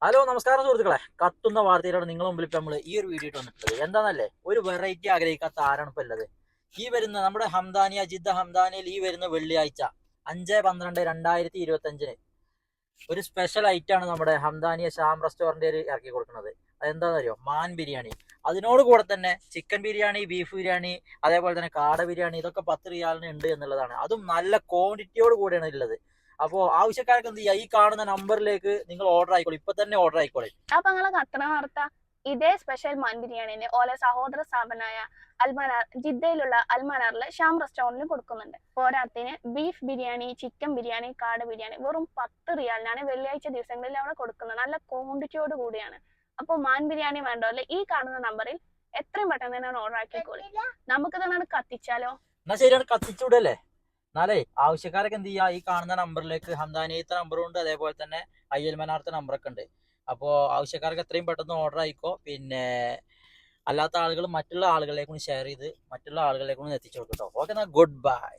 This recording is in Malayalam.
ഹലോ നമസ്കാരം സുഹൃത്തുക്കളെ, കത്തുന്ന വാർത്തയിലാണ് നിങ്ങളുടെ മുമ്പിൽ ഇപ്പം നമ്മൾ ഈ ഒരു വീഡിയോ ഇട്ട് വന്നിട്ടുള്ളത്. എന്താണെന്നല്ലേ, ഒരു വെറൈറ്റി ആഗ്രഹിക്കാത്ത ആരാണ് ഇപ്പം ഉള്ളത്? ഈ വരുന്ന നമ്മുടെ ഹംദാനിയ ജിദ്ദ ഹംദാനിയയിൽ ഈ വരുന്ന വെള്ളിയാഴ്ച 5/12/2025 ഒരു സ്പെഷ്യൽ ഐറ്റാണ് നമ്മുടെ ഹംദാനിയ ഷാം റെസ്റ്റോറൻറ്റ് ഇറക്കി കൊടുക്കുന്നത്. അതെന്താണെന്നറിയോ? മാൻ ബിരിയാണി. അതിനോട് കൂടെ തന്നെ ചിക്കൻ ബിരിയാണി, ബീഫ് ബിരിയാണി, അതേപോലെ തന്നെ കാട ബിരിയാണി, ഇതൊക്കെ 10 റിയാലിന് ഉണ്ട് എന്നുള്ളതാണ്. അതും നല്ല ക്വാണ്ടിറ്റിയോട് കൂടിയാണ് ഉള്ളത്. അപ്പോൾ ആവശ്യക്കാർക്ക് എന്ത് ചെയ്യുക, ഈ കാണുന്ന നമ്പറിലേക്ക് നിങ്ങൾ ഓർഡർ ആയിക്കോളൂ, ഇപ്പൊ തന്നെ ഓർഡർ ആയിക്കോളൂ. അപ്പൊ നിങ്ങളെ കത്തണ വാർത്ത ഇതേ സ്പെഷ്യൽ മാൻ ബിരിയാണിന് ഓലെ സഹോദര സ്ഥാപനമായ അൽമനാർ ജിദ്ദയിലുള്ള അൽമനാറിലെ ഷാം റെസ്റ്റോറന്റിൽ കൊടുക്കുന്നുണ്ട്. പോരാത്തിന് ബീഫ് ബിരിയാണി, ചിക്കൻ ബിരിയാണി, കാട ബിരിയാണി വെറും 10 റിയാലിനാണ് വെള്ളിയാഴ്ച ദിവസങ്ങളിൽ അവിടെ കൊടുക്കുന്നത്. നല്ല ക്വാണ്ടിറ്റിയോട് കൂടിയാണ്. അപ്പോൾ മാൻ ബിരിയാണി വേണ്ടല്ലേ, ഈ കാണുന്ന നമ്പറിൽ എത്രയും പെട്ടെന്ന് തന്നെ ഓർഡർ ആക്കിക്കോളി. നമുക്ക് തന്നെ കത്തിച്ചാലോ? എന്നാ ശരിയാണ്, കത്തിച്ചൂടല്ലേ? എന്നാലേ ആവശ്യക്കാരൊക്കെ എന്ത് ചെയ്യുക, ഈ കാണുന്ന നമ്പറിലേക്ക് ഹംദാനിയത്തെ നമ്പറും ഉണ്ട്, അതേപോലെ തന്നെ അയ്യൽമനാർത്തെ നമ്പറൊക്കെ ഉണ്ട്. അപ്പോൾ ആവശ്യക്കാർക്ക് എത്രയും പെട്ടെന്ന് ഓർഡർ ആയിക്കോ. പിന്നെ അല്ലാത്ത ആളുകൾ മറ്റുള്ള ആളുകളിലേക്കും ഷെയർ ചെയ്ത് മറ്റുള്ള ആളുകളിലേക്കും എത്തിച്ചു കൊടുക്കട്ടോ. ഓക്കെ, എന്നാൽ ഗുഡ് ബൈ.